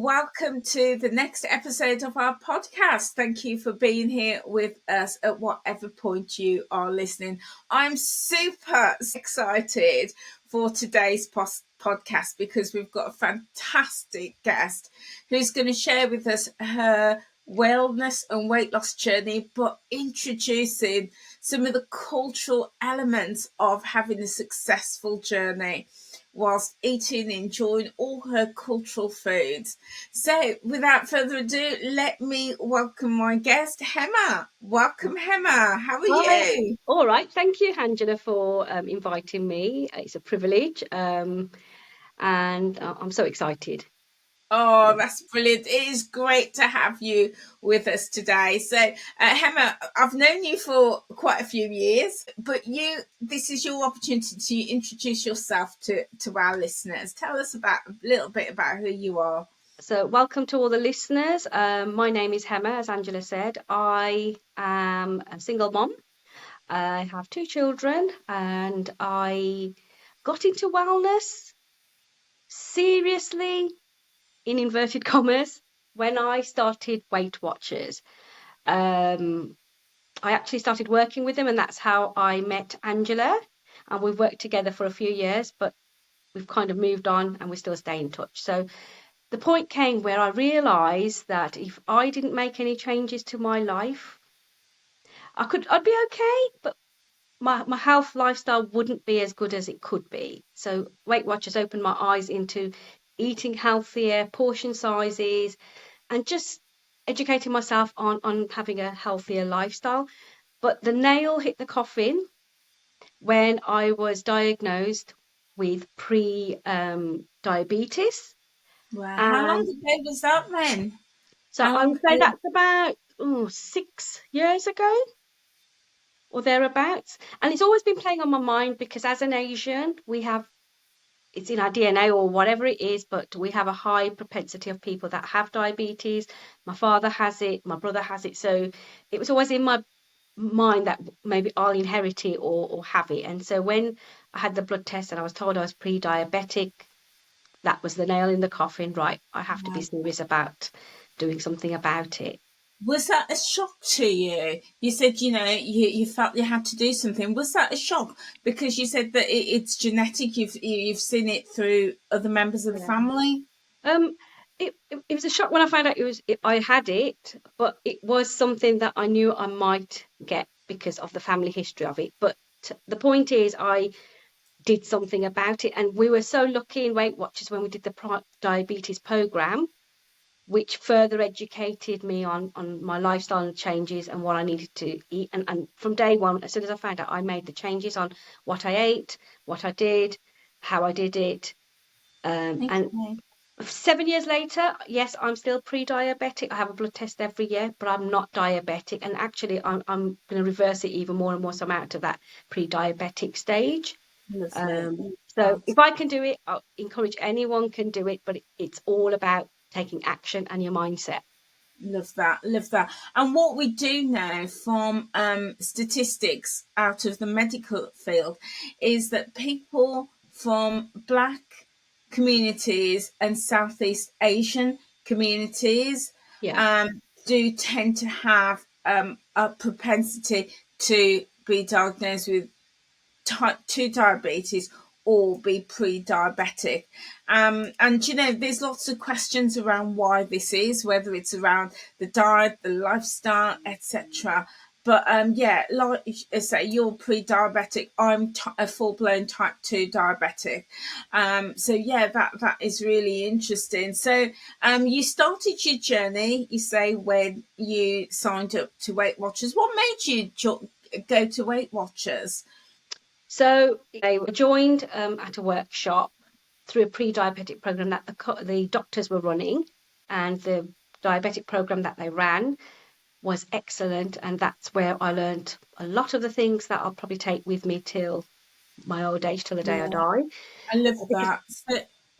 welcome to the next episode of our podcast. Thank you for being here with us at whatever point you are listening. I'm super excited for today's podcast because we've got a fantastic guest who's going to share with us her wellness and weight loss journey, but introducing some of the cultural elements of having a successful journey whilst eating and enjoying all her cultural foods. So without further ado, let me welcome my guest, Hema. Welcome, Hema. How are you? All right. Thank you, Angela, for inviting me. It's a privilege, and I'm so excited. Oh, that's brilliant. It is great to have you with us today. So, Hema, I've known you for quite a few years, but this is your opportunity to introduce yourself to our listeners. Tell us a little bit about who you are. So, welcome to all the listeners. My name is Hema, as Angela said. I am a single mom. I have 2 children, and I got into wellness seriously, in inverted commas, when I started Weight Watchers. I actually started working with them, and that's how I met Angela. And we've worked together for a few years, but we've kind of moved on and we still stay in touch. So the point came where I realised that if I didn't make any changes to my life, I'd be okay, but my health lifestyle wouldn't be as good as it could be. So Weight Watchers opened my eyes into eating healthier, portion sizes, and just educating myself on having a healthier lifestyle. But the nail hit the coffin when I was diagnosed with pre-diabetes. Wow. How long ago was that then? So I would say that's about 6 years ago or thereabouts. And it's always been playing on my mind because as an Asian, it's in our DNA or whatever it is, but we have a high propensity of people that have diabetes. My father has it, my brother has it. So it was always in my mind that maybe I'll inherit it or have it. And so when I had the blood test and I was told I was pre-diabetic, that was the nail in the coffin. Right, I have to be serious about doing something about it. Was that a shock to you? You said, you felt you had to do something. Was that a shock? Because you said that it's genetic. You've seen it through other members of the family. It was a shock when I found out I had it, but it was something that I knew I might get because of the family history of it. But the point is, I did something about it, and we were so lucky in Weight Watchers when we did the diabetes program, which further educated me on my lifestyle changes and what I needed to eat. And from day one, as soon as I found out, I made the changes on what I ate, what I did, how I did it. And 7 years later, yes, I'm still pre-diabetic. I have a blood test every year, but I'm not diabetic. And actually, I'm going to reverse it even more and more, so I'm out of that pre-diabetic stage. So if I can do it, I'll encourage anyone can do it, but it's all about taking action and your mindset. Love that. And what we do know from statistics out of the medical field is that people from Black communities and Southeast Asian communities do tend to have a propensity to be diagnosed with type 2 diabetes or be pre-diabetic. And, there's lots of questions around why this is, whether it's around the diet, the lifestyle, etc. But like I say, you're pre-diabetic. I'm a full-blown type 2 diabetic. That is really interesting. So you started your journey, you say, when you signed up to Weight Watchers. What made you go to Weight Watchers? So I joined at a workshop through a pre-diabetic program that the doctors were running, and the diabetic program that they ran was excellent, and that's where I learned a lot of the things that I'll probably take with me till my old age, till the day I die. I love that.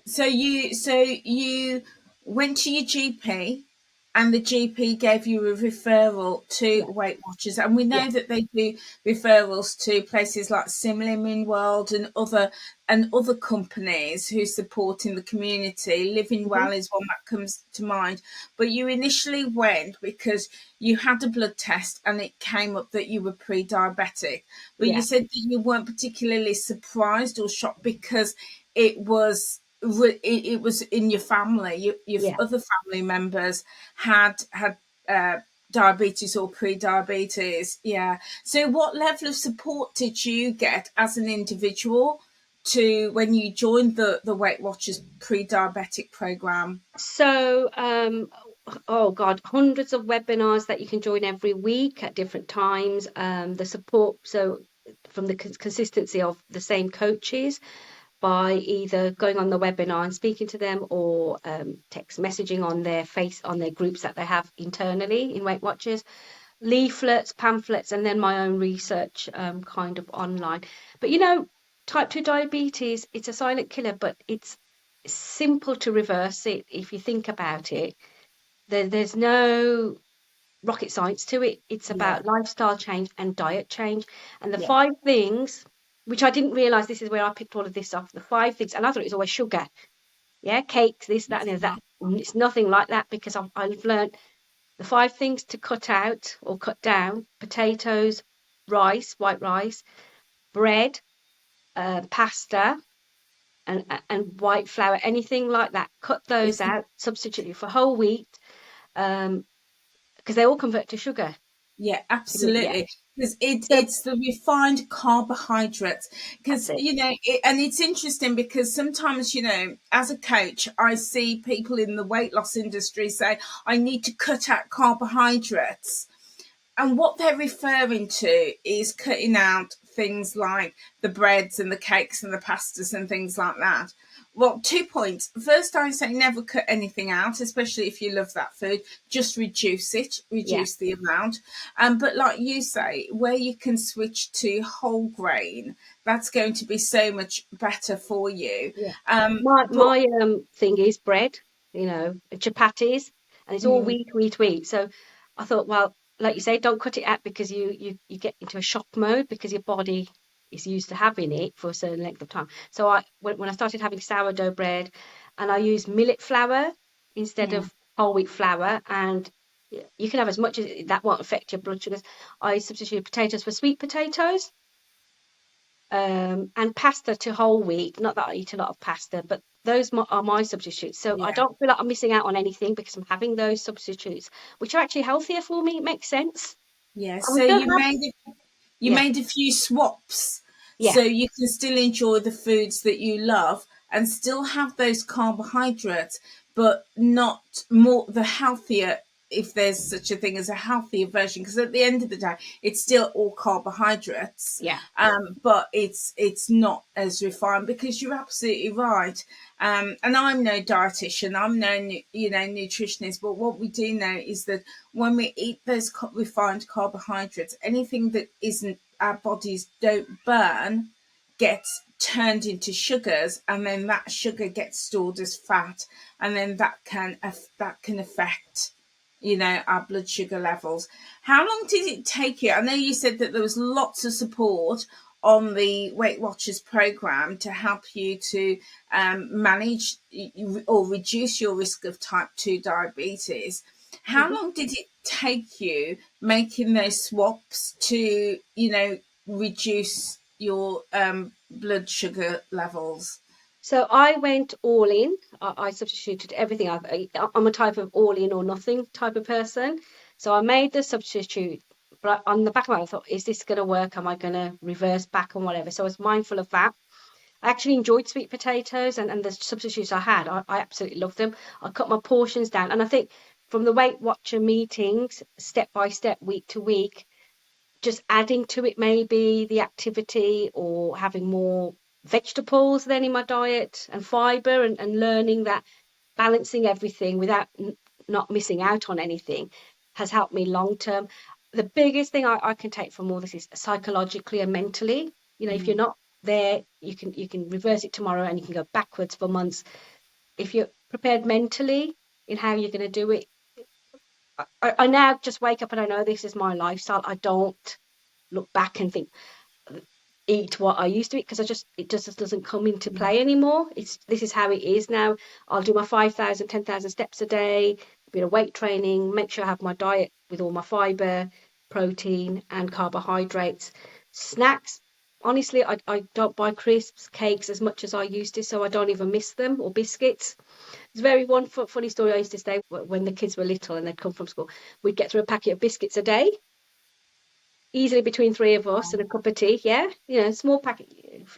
So you went to your GP and the GP gave you a referral to Yeah, Weight Watchers, and we yeah. know that they do referrals to places like Slimline World and other companies who support in the community. Living Hmm. Well is one that comes to mind. But you initially went because you had a blood test and it came up that you were pre-diabetic. But you Yeah, said that you weren't particularly surprised or shocked because it was in your family. Your yeah. other family members had uh, diabetes or pre-diabetes. Yeah. So, what level of support did you get as an individual to when you joined the Weight Watchers pre-diabetic program? So, oh God, hundreds of webinars that you can join every week at different times. The support, so from the consistency of the same coaches, by either going on the webinar and speaking to them, or text messaging on their groups that they have internally in Weight Watchers, leaflets, pamphlets, and then my own research kind of online. But type 2 diabetes, it's a silent killer, but it's simple to reverse it if you think about it. There's no rocket science to it. It's Yeah, about lifestyle change and diet change. And the yeah, 5 things, which I didn't realize, this is where I picked all of this off. The 5 things, and I thought it was always sugar, yeah, cakes, this, that, and that. It's nothing like that, because I've learned the 5 things to cut out or cut down: potatoes, rice, white rice, bread, pasta, and white flour, anything like that. Cut those it's out, substitute for whole wheat, because they all convert to sugar. Yeah, Yeah. absolutely. Because So it's the refined carbohydrates. that's Because, it. and it's interesting because sometimes, as a coach, I see people in the weight loss industry say, I need to cut out carbohydrates. And what they're referring to is cutting out things like the breads and the cakes and the pastas and things like that. Well, 2 points. First, I say never cut anything out, especially if you love that food. Just reduce it, Yeah. reduce the amount. But like you say, where you can switch to whole grain, that's going to be so much better for you. Yeah. My But my thing is bread, chapatis, and it's all mm, wheat, wheat, wheat. So I thought, well, like you say, don't cut it out, because you get into a shock mode, because your body is used to having it for a certain length of time. So when I started having sourdough bread, and I used millet flour instead yeah, of whole wheat flour, and you can have as much as that won't affect your blood sugars. I substituted potatoes for sweet potatoes, and pasta to whole wheat. Not that I eat a lot of pasta, but those are my substitutes. So I yeah, don't feel like I'm missing out on anything, because I'm having those substitutes, which are actually healthier for me. It makes sense. yeah. And we So still have, you yeah, made a few swaps yeah, so you can still enjoy the foods that you love and still have those carbohydrates, but not more the healthier, if there's such a thing as a healthier version, because at the end of the day it's still all carbohydrates, yeah. but it's not as refined, because you're absolutely right. And I'm no dietitian, I'm no nutritionist, but what we do know is that when we eat those refined carbohydrates, anything that isn't our bodies don't burn gets turned into sugars, and then that sugar gets stored as fat, and then that can affect our blood sugar levels. How long did it take you? I know you said that there was lots of support on the Weight Watchers program to help you to manage or reduce your risk of type 2 diabetes. How Mhm. long did it take you making those swaps to reduce your blood sugar levels? So I went all in. I substituted everything. I'm a type of all in or nothing type of person. So I made the substitute, but on the back of my mind, I thought, is this going to work? Am I going to reverse back and whatever? So I was mindful of that. I actually enjoyed sweet potatoes, and the substitutes I had. I absolutely loved them. I cut my portions down. And I think from the Weight Watcher meetings, step by step, week to week, just adding to it, maybe the activity, or having more vegetables then in my diet, and fiber, and learning that balancing everything without not missing out on anything, has helped me long term. The biggest thing I can take from all this is psychologically and mentally. If you're Mm, not there, you can reverse it tomorrow, and you can go backwards for months. If you're prepared mentally in how you're going to do it, I now just wake up and I know this is my lifestyle. I don't look back and think eat what I used to eat, because it just doesn't come into play anymore. This is how it is now. I'll do my 5,000, 10,000 steps a day, a bit of weight training, make sure I have my diet with all my fiber, protein, and carbohydrates. Snacks, honestly, I don't buy crisps, cakes as much as I used to, so I don't even miss them, or biscuits. It's very one funny story I used to say when the kids were little and they'd come from school. We'd get through a packet of biscuits a day, easily between three of us, and a cup of tea. Yeah, small packet,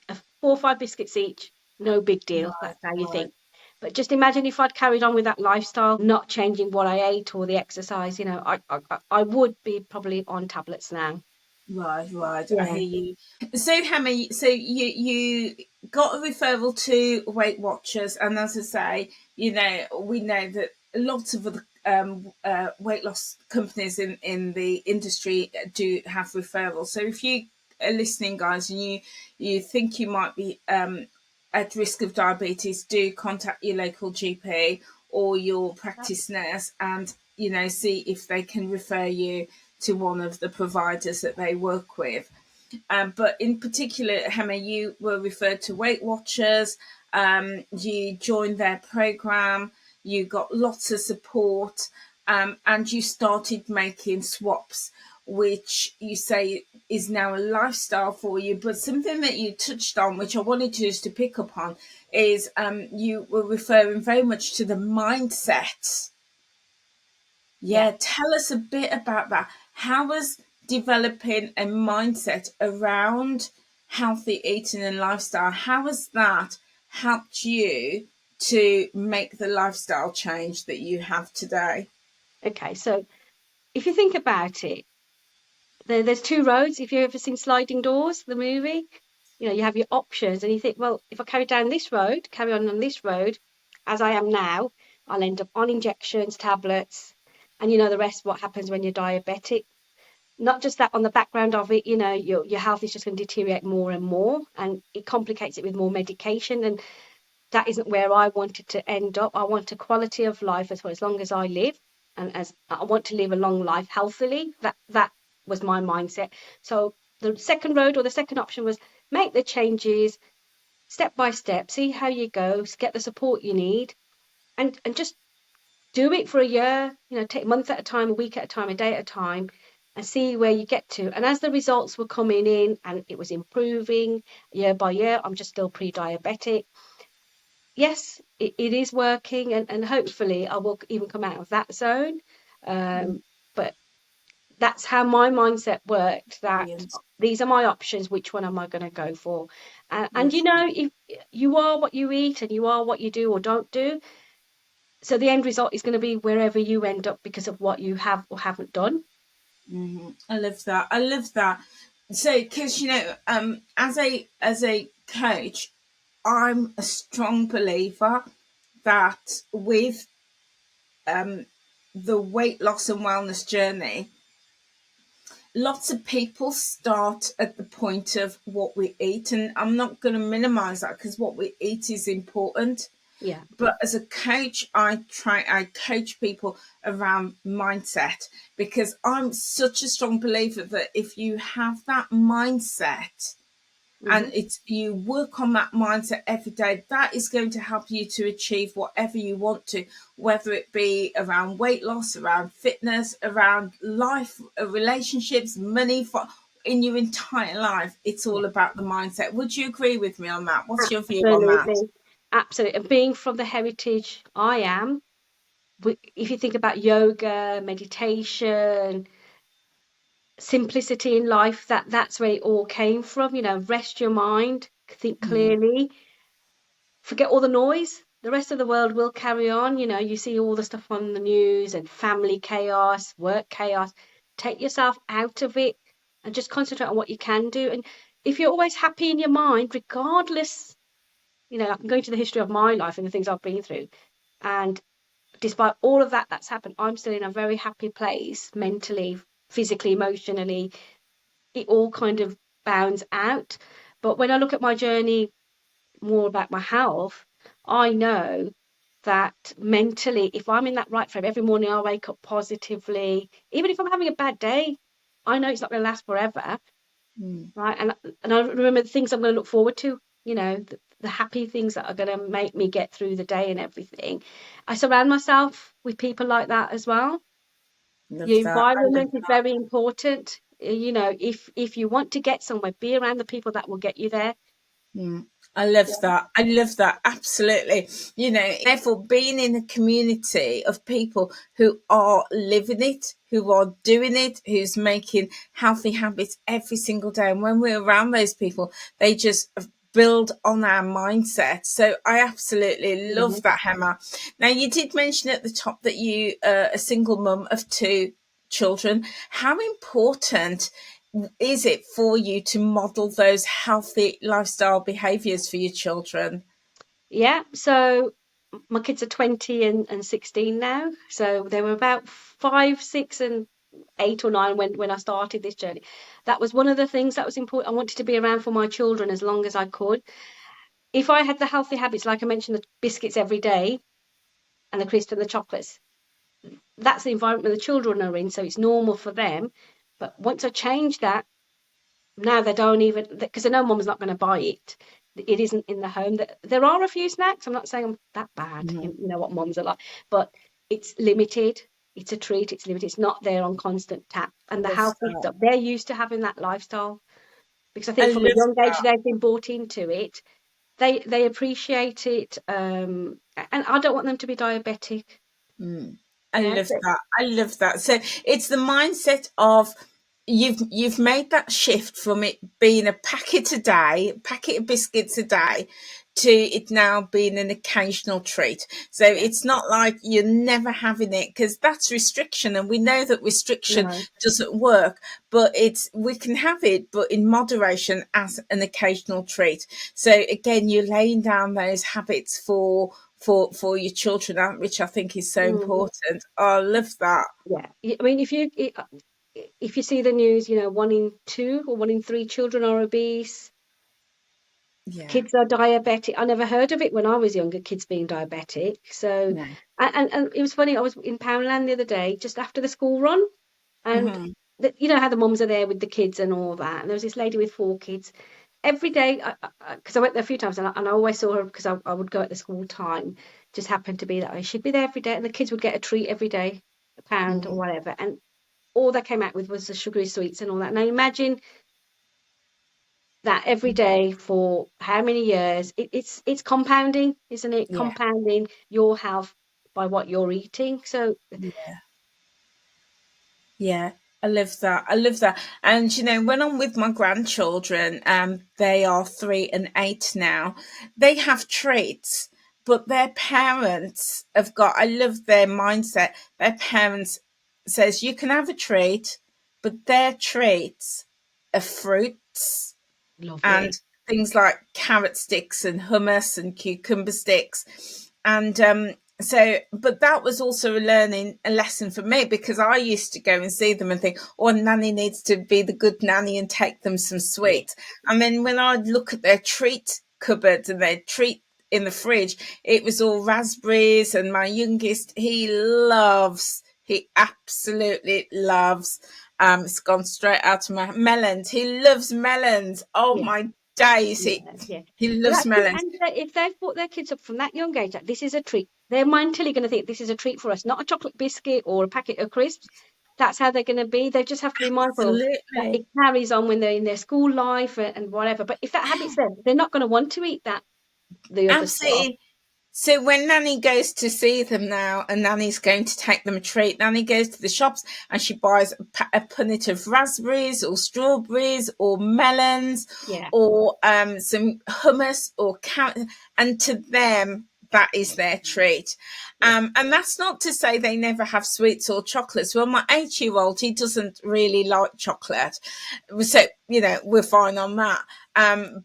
4 or 5 biscuits each, no big deal. Right, That's how you right. think. But just imagine if I'd carried on with that lifestyle, not changing what I ate or the exercise. I would be probably on tablets now. Right, right. I Yeah, hear you. So, Hema, so you got a referral to Weight Watchers, and as I say, we know that lots of other weight loss companies in the industry do have referrals. So, if you are listening, guys, and you think you might be at risk of diabetes, do contact your local GP or your practice nurse, and see if they can refer you to one of the providers that they work with. But in particular, Hema, you were referred to Weight Watchers. You joined their program. You got lots of support, and you started making swaps, which you say is now a lifestyle for you. But something that you touched on, which I wanted to just to pick up on, is you were referring very much to the mindset. yeah. Yeah, tell us a bit about that. How was developing a mindset around healthy eating and lifestyle, how has that helped you to make the lifestyle change that you have today? Okay, so if you think about it, there's two roads. If you've ever seen Sliding Doors, the movie, you have your options, and you think, well, if I carry down this road, carry on this road, as I am now, I'll end up on injections, tablets, and the rest. What happens when you're diabetic? Not just that, on the background of it, your health is just going to deteriorate more and more, and it complicates it with more medication. And that isn't where I wanted to end up. I want a quality of life as long as I live, and as I want to live a long life healthily. That was my mindset. So the second road, or the second option, was make the changes step by step, see how you go, get the support you need, and just do it for a year. Take a month at a time, a week at a time, a day at a time, and see where you get to. And as the results were coming in and it was improving year by year, I'm just still pre-diabetic. Yes, it is working, and hopefully I will even come out of that zone. But that's how my mindset worked, that Brilliant. these are my options, which one am I going to go for? And Love if you are what you eat and you are what you do or don't do, so the end result is going to be wherever you end up because of what you have or haven't done. I love that. I love that. So, because as a coach, I'm a strong believer that with the weight loss and wellness journey, lots of people start at the point of what we eat, and I'm not going to minimize that because what we eat is important. Yeah. But as a coach, I coach people around mindset, because I'm such a strong believer that if you have that mindset and Hmm. it's you work on that mindset every day, that is going to help you to achieve whatever you want to, whether it be around weight loss, around fitness, around life, relationships, money, for in your entire life. It's Yeah. all about the mindset. Would you agree with me on that? What's your view on that? Absolutely. Absolutely. And being from the heritage I am, if you think about yoga, meditation, simplicity in life, that's where it all came from. Rest your mind, think clearly, forget all the noise. The rest of the world will carry on. You see all the stuff on the news and family chaos, work chaos. Take yourself out of it and just concentrate on what you can do. And if you're always happy in your mind, regardless, I can go into the history of my life and the things I've been through. And despite all of that that's happened, I'm still in a very happy place mentally, physically, emotionally. It all kind of bounds out. But when I look at my journey more about my health, I know that mentally, if I'm in that right frame, every morning I wake up positively, even if I'm having a bad day, I know it's not going to last forever, right? And I remember the things I'm going to look forward to, the happy things that are going to make me get through the day and everything. I surround myself with people like that as well. Your Love that. I love environment is very important. If you want to get somewhere, be around the people that will get you there. I love that. I love that. Absolutely. Therefore, being in a community of people who are living it, who are doing it, who's making healthy habits every single day. And when we're around those people, they just build on our mindset. So I absolutely love Mhm. that, Hema. Now, you did mention at the top that you are a single mum of 2 children. How important is it for you to model those healthy lifestyle behaviors for your children? Yeah, so my kids are 20 and 16 now. So they were about 5, 6, and 8 or 9 when I started this journey. That was one of the things that was important. I wanted to be around for my children as long as I could. If I had the healthy habits, like I mentioned, the biscuits every day and the crisps and the chocolates, that's the environment the children are in, so it's normal for them. But once I changed that, now they don't even, because they know mum's not going to buy it. It isn't in the home. There are a few snacks. I'm not saying I'm that bad. You know what mums are like, but it's limited. It's a treat. It's limited. It's not there on constant tap. I And the love healthy that. stuff, they're used to having that lifestyle because I I think from a love young age that. they've been brought into it. They appreciate it, and I don't want them to be diabetic. I Yeah, love that. I love that. So it's the mindset of you've made that shift from it being a packet a day, packet of biscuits a day, to it now being an occasional treat. So yeah, it's not like you're never having it, because that's restriction, and we know that restriction no, doesn't work. But we can have it, but in moderation as an occasional treat. So again, you're laying down those habits for your children, which I think is so mm, important. Oh, I love that. yeah. I mean, if you see the news, 1 in 2 or 1 in 3 children are obese. Yeah. Kids are diabetic. I never heard of it when I was younger, kids being diabetic. So, No. and it was funny. I was in Poundland the other day, just after the school run, and Hmm. you know how the mums are there with the kids and all that. And there was this lady with 4 kids. Every day, because I went there a few times, and I always saw her because I would go at the school time. Just happened to be that way. She'd be there every day, and the kids would get a treat every day, a pound or whatever. And all they came out with was the sugary sweets and all that. Now imagine that every day for how many years? It's compounding, isn't it? Yeah. Compounding your health by what you're eating. So Yeah, I love that. I love that. And when I'm with my grandchildren, they are 3 and 8 now. They have treats, but their parents have got. I love their mindset. Their parents says you can have a treat, but their treats are fruits and lovely. things like carrot sticks and hummus and cucumber sticks. And but that was also a lesson for me, because I used to go and see them and think, oh, nanny needs to be the good nanny and take them some Yeah, sweets. And then when I'd look at their treat cupboard and their treat in the fridge, it was all raspberries. And my youngest, he absolutely loves, it's gone straight out of my melons. He loves melons. Oh yeah, my days. He yeah, yeah. he But loves that's it. melons. And if they've brought their kids up from that young age, that this is a treat, they're mentally going to think this is a treat for us, not a chocolate biscuit or a packet of crisps. That's how they're going to be. They just have to be mindful that it Absolutely. carries on when they're in their school life and whatever. But if that habit's there, they're not going to want to eat the other stuff. Absolutely. So when Nanny goes to see them now, and Nanny's going to take them a treat, Nanny goes to the shops and she buys a punnet of raspberries or strawberries or melons Yeah, or some hummus or carrot, and to them that is their treat. yeah, And that's not to say they never have sweets or chocolates. Well, my 8-year-old, he doesn't really like chocolate, so we're fine on that.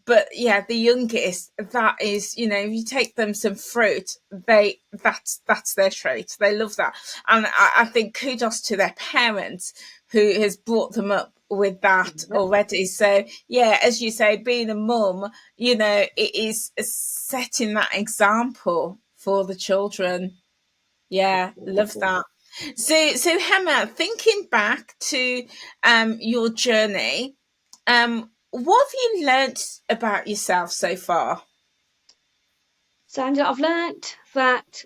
But yeah, the youngest, that is, if you take them some fruit, that's their treat. They love that. And I think kudos to their parents who has brought them up with that yep, already. So yeah, as you say, being a mum, it is setting that example for the children. Yeah, love that. So Hema, thinking back to your journey, what have you learnt about yourself so far? So Angela, I've learnt that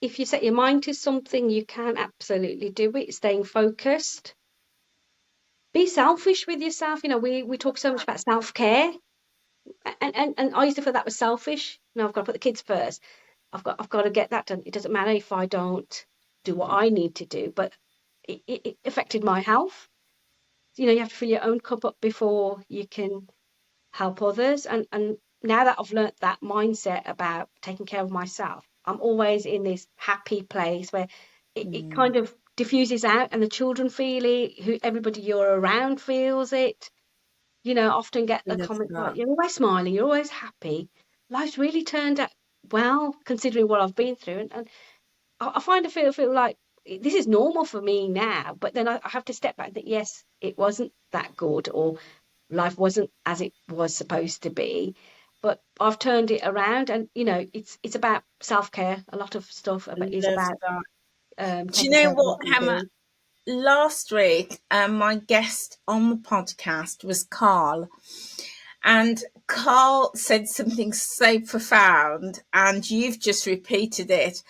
if you set your mind to something, you can absolutely do it. Staying focused. Be selfish with yourself. We talk so much about self-care, and I used to feel that was selfish. I've got to put the kids first. I've got to get that done. It doesn't matter if I don't do what I need to do, but it affected my health. You have to fill your own cup up before you can help others. And now that I've learnt that mindset about taking care of myself, I'm always in this happy place where it kind of diffuses out, and the children feel it, who everybody you're around feels it. Often get the Love comments like, that. "You're always smiling, you're always happy." Life's really turned out well, considering what I've been through, and I find I feel like this is normal for me now. But then I have to step back and think, yes, it wasn't that good, or life wasn't as it was supposed to be. But I've turned it around, and it's about self-care. A lot of stuff is Love about that. Do you taking know care of what what, we Hema? do. Last week, my guest on the podcast was Carl, and Carl said something so profound, and you've just repeated it.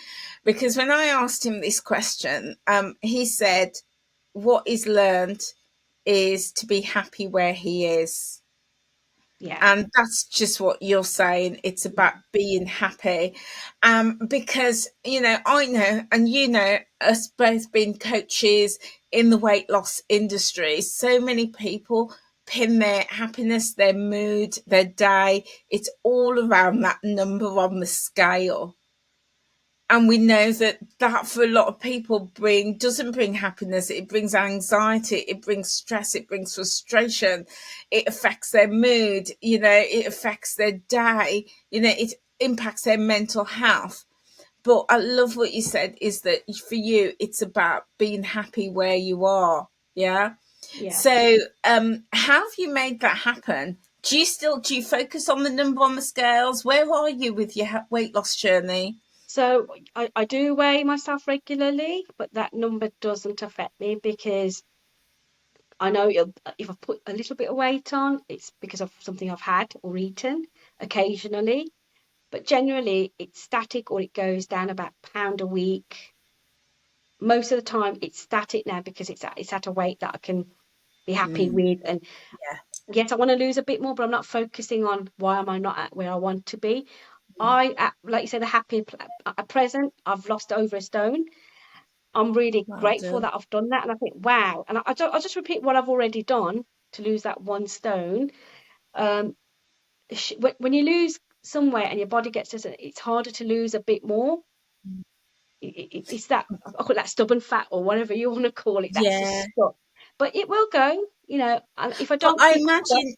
Because when I asked him this question, he said, what is learned is to be happy where he is. Yeah, And that's just what you're saying. It's about being happy. Because, I know, and us both being coaches in the weight loss industry, so many people pin their happiness, their mood, their day. It's all around that number on the scale. And we know that for a lot of people doesn't bring happiness. It brings anxiety, it brings stress, it brings frustration, it affects their mood, it affects their day, it impacts their mental health. But I love what you said, is that for you it's about being happy where you are. Yeah. yeah. So how have you made that happen? Do you focus on the number on the scales? Where are you with your weight loss journey? So I do weigh myself regularly, but that number doesn't affect me because I know if I put a little bit of weight on, it's because of something I've had or eaten occasionally. But generally, it's static, or it goes down about a pound a week. Most of the time, it's static now because it's at a weight that I can be happy Mm, with. And yeah. yes, I want to lose a bit more, but I'm not focusing on why am I not at where I want to be. Like you said, the happy at present, I've lost over a stone. I'm really Well grateful done. that I've done that, and I think, wow. And I'll just repeat what I've already done to lose that one stone. Um, when you lose some weight and your body gets to, it's harder to lose a bit more. It's that, I call it that stubborn fat, or whatever you want to call it. That's just Yeah. stuck, but it will go. And if I But don't I keep stuff, imagine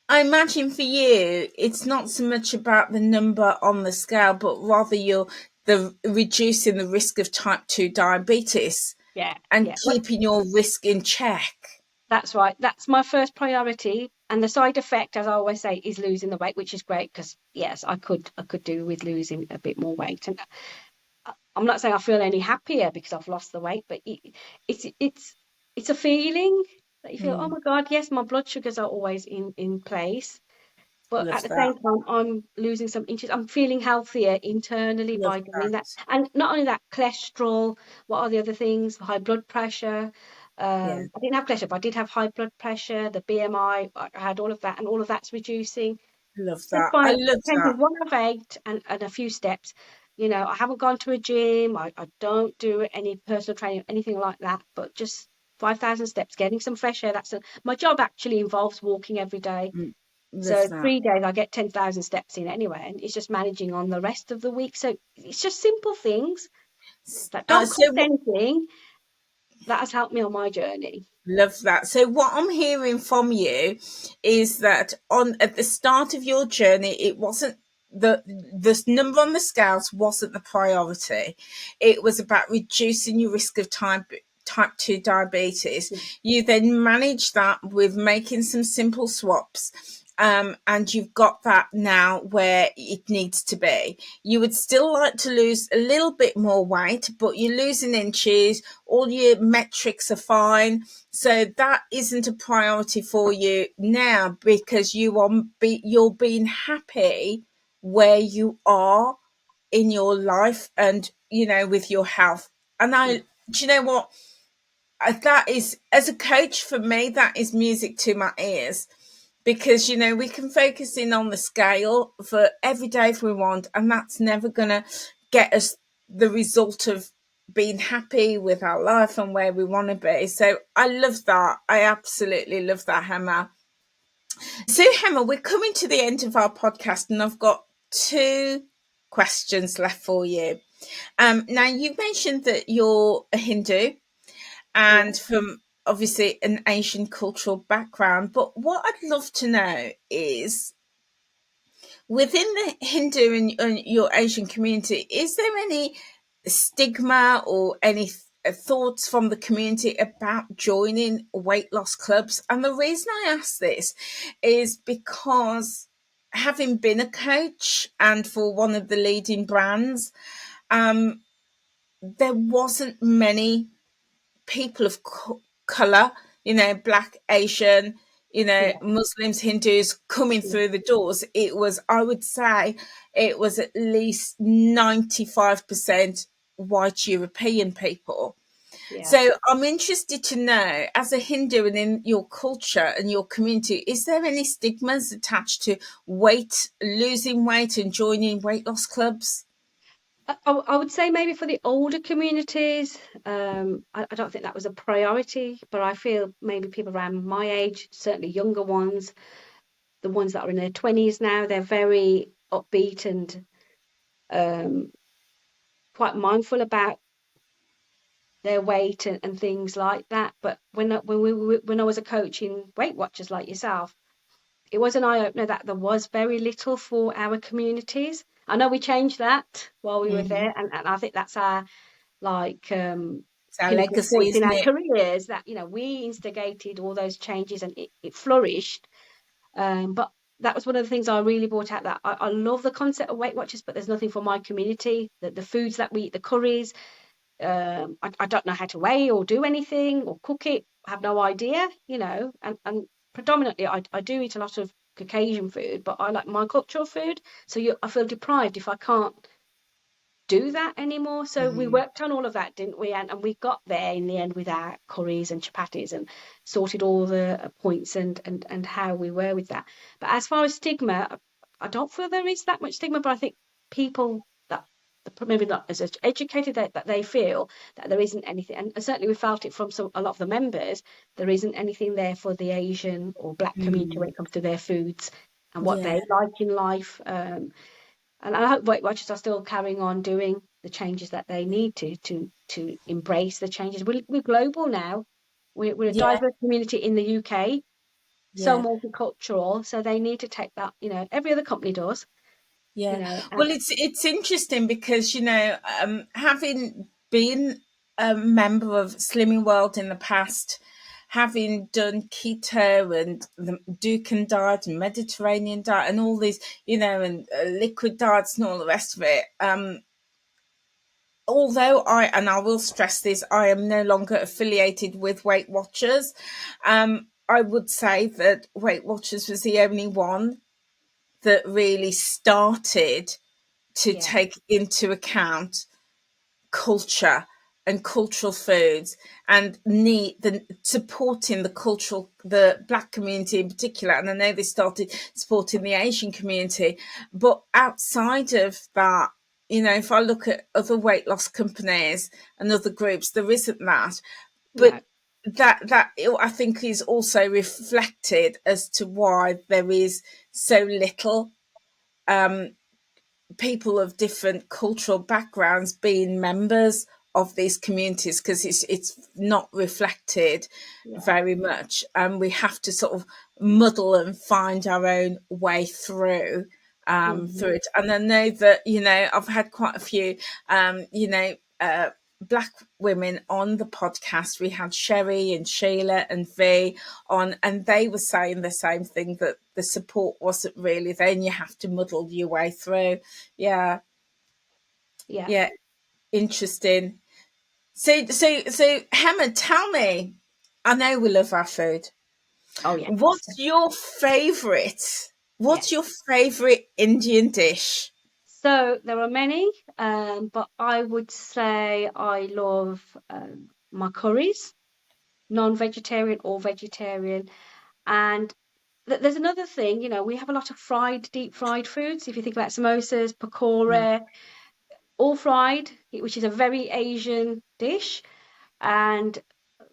I imagine for you it's not so much about the number on the scale, but rather you're the reducing the risk of type 2 diabetes yeah, and yeah. keeping your risk in check. That's right. That's my first priority. And the side effect, as I always say, is losing the weight, which is great because yes, I could do with losing a bit more weight. And I'm not saying I feel any happier because I've lost the weight, but it's a feeling that you feel, oh Mm, my God, yes, my blood sugars are always in place. But at love the that. same time, I'm losing some inches. I'm feeling healthier internally Love by doing that. that. And not only that, cholesterol, what are the other things? High blood pressure. Yeah. I didn't have cholesterol, but I did have high blood pressure, the BMI, I had all of that, and all of that's reducing. Love Just that. I by love taking that. one of eight and a few steps. I haven't gone to a gym. I don't do any personal training, anything like that, but just 5,000 steps, getting some fresh air. My job actually involves walking every day. Mm, love So that. 3 days I get 10,000 steps in anyway, and it's just managing on the rest of the week. So it's just simple things that don't So cost anything that has helped me on my journey. love that. So what I'm hearing from you is that on at the start of your journey, it wasn't the number on the scales wasn't the priority. It was about reducing your risk of type 2 diabetes. You then manage that with making some simple swaps and you've got that now where it needs to be. You would still like to lose a little bit more weight, but you're losing inches, all your metrics are fine. So that isn't a priority for you now because you're being happy where you are in your life and, with your health. And Yeah. do you know what? That is, as a coach, for me, that is music to my ears because we can focus in on the scale for every day if we want, and that's never gonna get us the result of being happy with our life and where we want to be. So I love that. I absolutely love that, Hema. So Hema, we're coming to the end of our podcast, and I've got two questions left for you. Now you mentioned that you're a Hindu Yeah. and from obviously an Asian cultural background. But what I'd love to know is within the Hindu and your Asian community, is there any stigma or any thoughts from the community about joining weight loss clubs? And the reason I ask this is because having been a coach and for one of the leading brands, there wasn't many people of color, black, Asian, Yeah. Muslims, Hindus coming Yeah. through the doors. It was, I would say, it was at least 95% white European people. Yeah. So I'm interested to know, as a Hindu and in your culture and your community, is there any stigmas attached to losing weight and joining weight loss clubs? I would say maybe for the older communities, I don't think that was a priority, but I feel maybe people around my age, certainly younger ones, the ones that are in their 20s now, they're very upbeat and um, quite mindful about their weight and things like that. But when I was a coach in Weight Watchers like yourself, it was an eye opener that there was very little for our communities. I know we changed that while we were Mm-hmm. there, and I think that's our like It's our pinnacle legacy, point in isn't our it? careers that we instigated all those changes and it flourished. But that was one of the things I really brought out, that I love the concept of Weight Watchers, but there's nothing for my community. The foods that we eat, the curries, I don't know how to weigh or do anything or cook it. I have no idea, and predominantly I do eat a lot of Caucasian food, but I like my cultural food. So I feel deprived if I can't do that anymore. So we Mm-hmm. worked on all of that, didn't we? And we got there in the end with our curries and chapatis and sorted all the points and how we were with that. But as far as stigma, I don't feel there is that much stigma, but I think people that maybe not as educated that they feel that there isn't anything, and certainly we felt it from a lot of the members, there isn't anything there for the Asian or black community when Mm. it comes to their foods and what Yeah, they like in life. And I hope Weight Watchers are still carrying on doing the changes that they need to embrace the changes. We're global now. We're a yeah, diverse community in the UK, so yeah, multicultural. So they need to take that. Every other company does. You yeah. know, Well, it's interesting because having been a member of Slimming World in the past, having done keto and the Dukan diet and Mediterranean diet and all these, and liquid diets and all the rest of it. Although I will stress this, I am no longer affiliated with Weight Watchers. I would say that Weight Watchers was the only one that really started to yeah, take into account culture and cultural foods and supporting the black community in particular. And I know they started supporting the Asian community, but outside of that, if I look at other weight loss companies and other groups, there isn't that. But no, that I think is also reflected as to why there is so little people of different cultural backgrounds being members of these communities, because it's not reflected yeah, very much, and we have to sort of muddle and find our own way through hmm, it. And I know that I've had quite a few Black women on the podcast. We had Sherry and Sheila and V on, and they were saying the same thing, that the support wasn't really there and you have to muddle your way through. Yeah, Yeah. yeah, interesting. So Hema, tell me, I know we love our food. Oh yes. What's your favorite? Yes. What's your favorite Indian dish? So there are many, but I would say I love my curries, non-vegetarian or vegetarian. And there's another thing, we have a lot of deep fried foods. If you think about samosas, Mm. pakora, all fried, which is a very Asian dish. And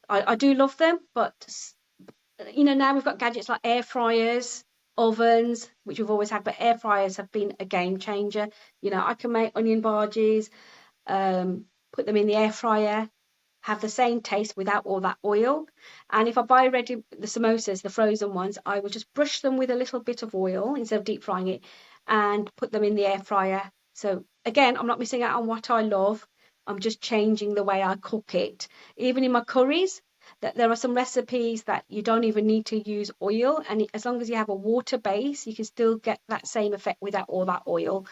I do love them, but now we've got gadgets like air fryers, ovens, which we've always had, but air fryers have been a game changer. I can make onion bhajis, put them in the air fryer, have the same taste without all that oil. And if I buy ready the samosas, the frozen ones, I will just brush them with a little bit of oil instead of deep frying it and put them in the air fryer. So again, I'm not missing out on what I love. I'm just changing the way I cook it. Even in my curries, that there are some recipes that you don't even need to use oil, and as long as you have a water base, you can still get that same effect without all that oil.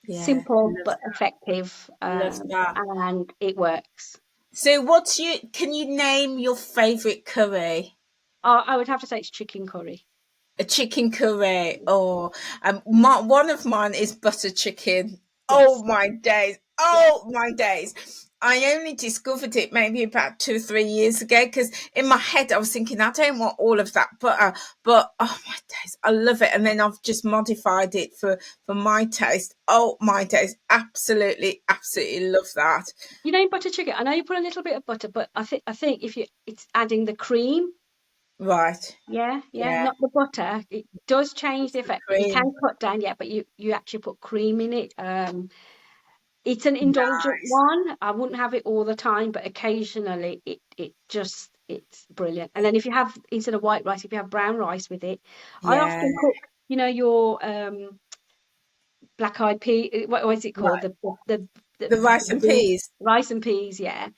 Yeah, Simple love but effective, love that. and it works. So, can you name your favorite curry? I would have to say it's chicken curry. A chicken curry, Yeah. or one of mine is butter chicken. Oh Yes. my days! Yeah. Oh my days! I only discovered it maybe about 2 or 3 years ago, because in my head I was thinking I don't want all of that butter, but oh my days, I love it. And then I've just modified it for my taste. Oh my days, absolutely, absolutely love that. Butter chicken. I know you put a little bit of butter, but I think if it's adding the cream, Right? yeah, yeah, Yeah, not the butter. It does change the effect, but you can cream. cut down, yeah, but you actually put cream in it. It's an indulgent Nice. one. I wouldn't have it all the time, but occasionally it's brilliant. And then if you have, instead of white rice, if you have brown rice with it, I Yeah. often cook, your black eyed pea. What is it called? Right. The The rice the and peas. rice and peas, yeah.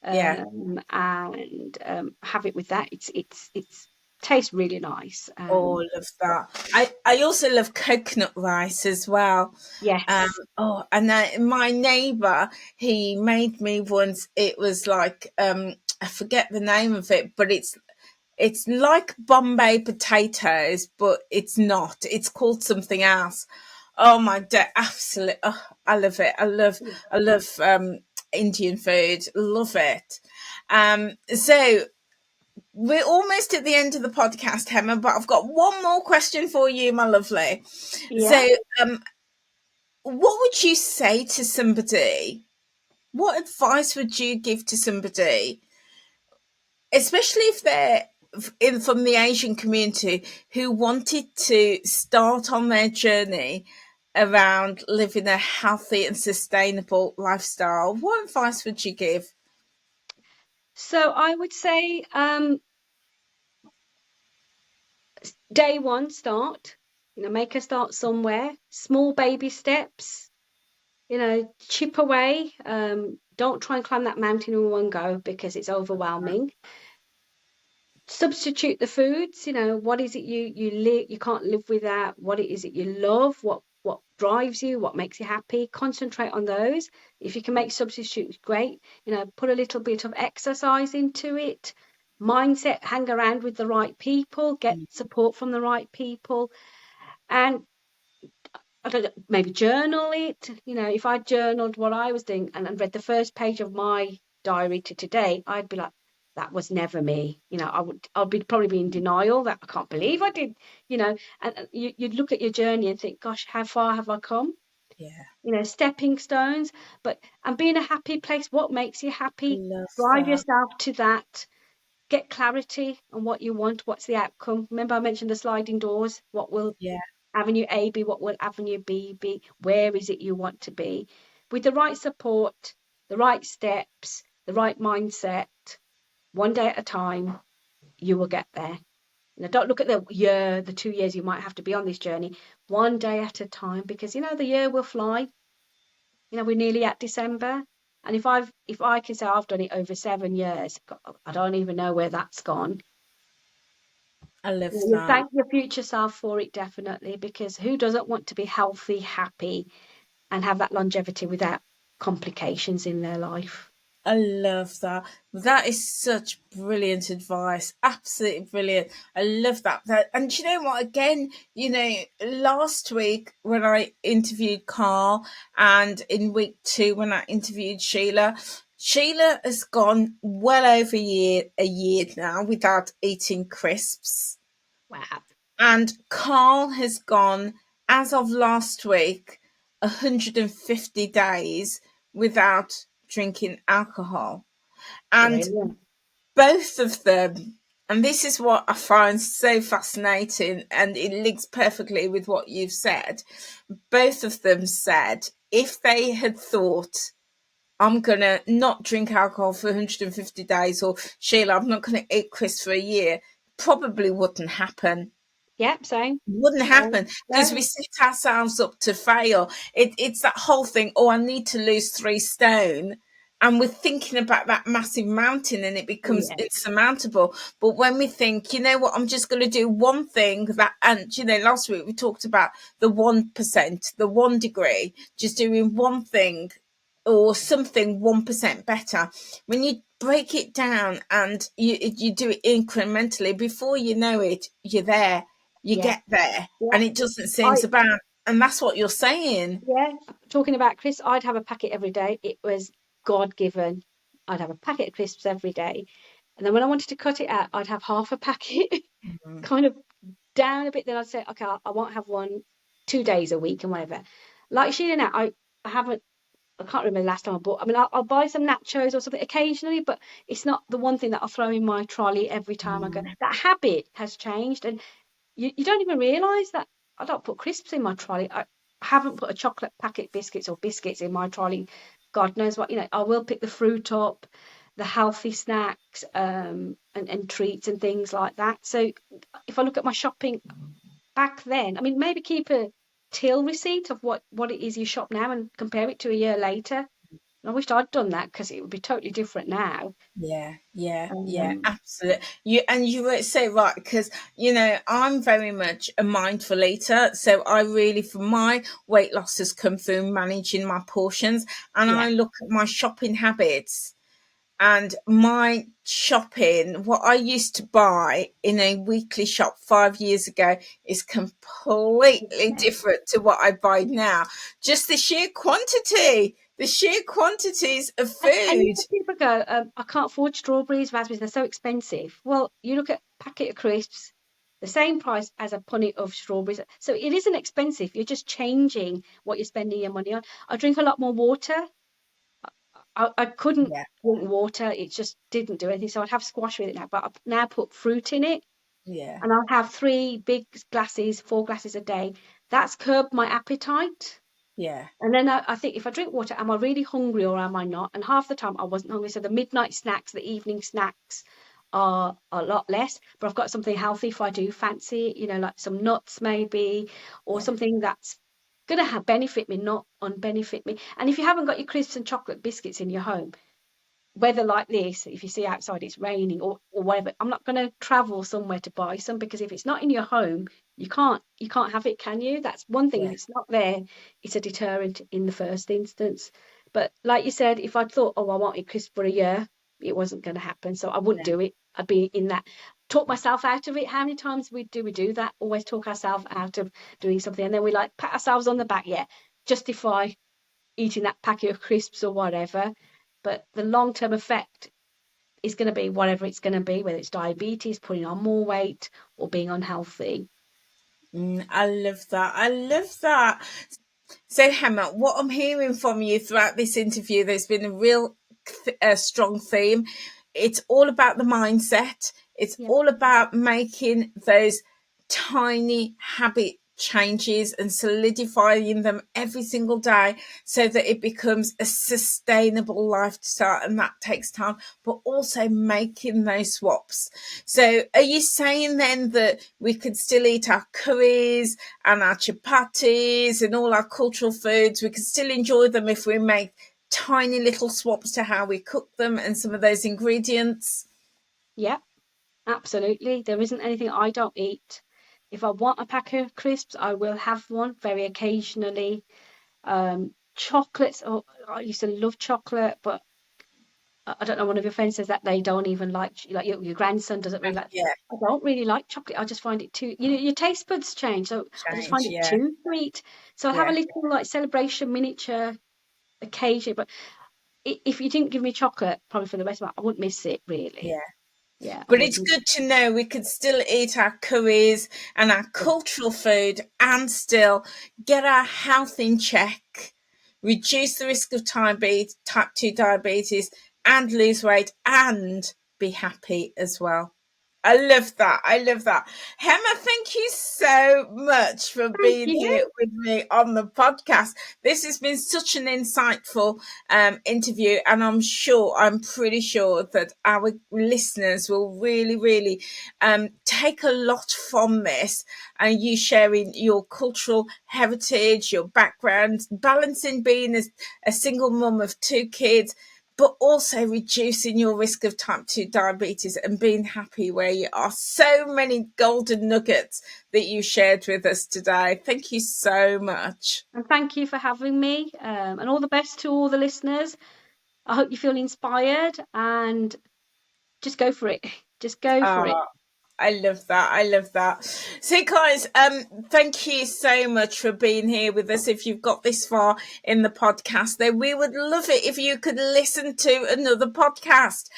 Yeah. And have it with that. It's tastes really nice. Oh, love that. I also love coconut rice as well. Um, Yes. and my neighbor, he made me once. It was like, I forget the name of it, but it's like Bombay potatoes, but it's not. It's called something else. Oh my day, absolutely! Oh, I love it. I love Indian food. Love it. So we're almost at the end of the podcast, Hema, but I've got one more question for you, my lovely. Yeah. So, um, what would you say to somebody? What advice would you give to somebody, especially if they're from the Asian community, who wanted to start on their journey around living a healthy and sustainable lifestyle? What advice would you give? So I would say, day one, start. Make a start somewhere. Small baby steps. Chip away. Don't try and climb that mountain in one go because it's overwhelming. Substitute the foods. What is it you can't live without? What is it you love? What drives you? What makes you happy? Concentrate on those. If you can make substitutes, great. Put a little bit of exercise into it. Mindset, hang around with the right people, get support from the right people, and I don't know, maybe journal it. If I journaled what I was doing and read the first page of my diary to today, I'd be like, that was never me. I'd probably be in denial that I can't believe I did, and you'd look at your journey and think, gosh, how far have I come? Yeah, Stepping stones, and be in a happy place. What makes you I happy? love Drive that. yourself to that. Get clarity on what you want. What's the outcome? Remember, I mentioned the sliding doors. What will Yeah, Avenue A be? What will Avenue B be? Where is it you want to be? With the right support, the right steps, the right mindset, one day at a time, you will get there. Don't look at the 2 years you might have to be on this journey. One day at a time, because the year will fly. You know, we're nearly at December. And if I can say I've done it over 7 years, I don't even know where that's gone. I love You that. thank your future self for it, definitely, because who doesn't want to be healthy, happy, and have that longevity without complications in their life? I love that. That is such brilliant advice. Absolutely brilliant. I love that. And you know what? Again, last week when I interviewed Carl, and in week 2 when I interviewed Sheila, Sheila has gone well over a year now without eating crisps. Wow. And Carl has gone, as of last week, 150 days without drinking alcohol. And Brilliant. both of them, and this is what I find so fascinating, and it links perfectly with what you've said. Both of them said if they had thought, I'm going to not drink alcohol for 150 days, or Sheila, I'm not going to eat crisps for a year, probably wouldn't happen. Yep, same. Wouldn't Same. happen because No. we set ourselves up to fail. It's that whole thing. Oh, I need to lose 3 stone, and we're thinking about that massive mountain, and it becomes Yeah. insurmountable. But when we think, you know what, I'm just going to do one thing that, and last week we talked about the 1%, the 1 degree, just doing one thing or something 1% better. When you break it down and you do it incrementally, before you know it, you're there, you Yeah. get there, Yeah. and it doesn't seem I so bad. And that's what you're saying. Yeah. Talking about crisps, I'd have a packet every day. It was God given. I'd have a packet of crisps every day. And then when I wanted to cut it out, I'd have half a packet, Mhm. kind of down a bit. Then I'd say, okay, I won't have one 2 days a week and whatever. Like Sheila now, I haven't, I can't remember the last time I bought. I mean, I'll buy some nachos or something occasionally, but it's not the one thing that I'll throw in my trolley every time I go. Mm. That habit has changed. And you don't even realise that I don't put crisps in my trolley. I haven't put a chocolate packet biscuits or biscuits in my trolley. God knows what, I will pick the fruit up, the healthy snacks, and treats and things like that. So if I look at my shopping back then, I mean, maybe keep a till receipt of what it is you shop now and compare it to a year later. I wished I'd done that because it would be totally different now. Yeah, yeah, yeah, Um, absolutely. You were so right, because I'm very much a mindful eater, so I really, for my weight loss, has come through managing my portions, and yeah, I look at my shopping habits. And my shopping, what I used to buy in a weekly shop 5 years ago, is completely different to what I buy now. Just the sheer quantities of and you food. know, people go, I can't afford strawberries, raspberries, they're so expensive. Well, you look at a packet of crisps, the same price as a punnet of strawberries. So it isn't expensive. You're just changing what you're spending your money on. I drink a lot more water. I couldn't Yeah, drink water. It just didn't do anything. So I'd have squash with it now, but I've now put fruit in it yeah, and I'll have 3 big glasses, 4 glasses a day. That's curbed my appetite. yeah, And then I think if I drink water, am I really hungry or am I not? And half the time I wasn't hungry. So the midnight snacks, the evening snacks are a lot less. But I've got something healthy if I do fancy, like some nuts maybe, or yeah, something that's going to have benefit me, not unbenefit me. And if you haven't got your crisps and chocolate biscuits in your home, weather like this, if you see outside it's raining or whatever, I'm not going to travel somewhere to buy some because if it's not in your home, you can't have it, can you? That's one thing. If yeah, it's not there, it's a deterrent in the first instance. But like you said, if I'd thought, oh, I wanted crisp for a year, it wasn't going to happen. So I wouldn't yeah, do it. I'd be in that, talk myself out of it. How many times we do that? Always talk ourselves out of doing something, and then we like pat ourselves on the back. Yeah, justify eating that packet of crisps or whatever. But the long term effect is going to be whatever it's going to be, whether it's diabetes, putting on more weight, or being unhealthy. I love that. I love that. So, Hema, what I'm hearing from you throughout this interview, there's been a real strong theme. It's all about the mindset. It's Yeah. all about making those tiny habit changes and solidifying them every single day so that it becomes a sustainable lifestyle, and that takes time, but also making those swaps. So are you saying then that we could still eat our curries and our chapatis and all our cultural foods, we could still enjoy them if we make tiny little swaps to how we cook them and some of those ingredients? Yeah, absolutely. There isn't anything I don't eat. If I want a pack of crisps, I will have one very occasionally. Chocolates, oh, I used to love chocolate, but I don't know, one of your friends says that they don't even like your grandson doesn't really like. Yeah, I don't really like chocolate. I just find it too, your taste buds change. So I just find change. it Yeah, too sweet. So I'll have a yeah, little like celebration miniature occasion. But if you didn't give me chocolate, probably for the rest of my, I wouldn't miss it really. yeah. Yeah, I But it's wouldn't. good to know we could still eat our curries and our Yeah. cultural food and still get our health in check, reduce the risk of type 2 diabetes, and lose weight and be happy as well. I love that. I love that. Hema, thank you so much for Thank being here you. with me on the podcast. This has been such an insightful interview, and I'm pretty sure that our listeners will really, really take a lot from this, and you sharing your cultural heritage, your background, balancing being a single mum of two kids, but also reducing your risk of type 2 diabetes and being happy where you are. So many golden nuggets that you shared with us today. Thank you so much. And thank you for having me. And all the best to all the listeners. I hope you feel inspired and just go for it. Just go for it. Uh, I love that. I love that. So, guys, thank you so much for being here with us. If you've got this far in the podcast, then we would love it if you could listen to another podcast.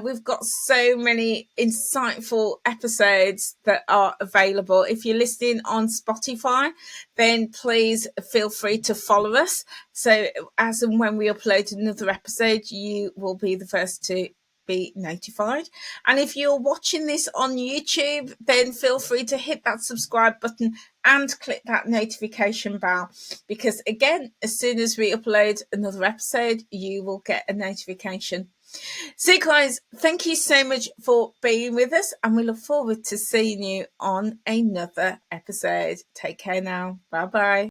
We've got so many insightful episodes that are available. If you're listening on Spotify, then please feel free to follow us. So, as and when we upload another episode, you will be the first to be notified. And if you're watching this on YouTube, then feel free to hit that subscribe button and click that notification bell, because again, as soon as we upload another episode, you will get a notification. So guys, thank you so much for being with us, and we look forward to seeing you on another episode. Take care now. Bye bye.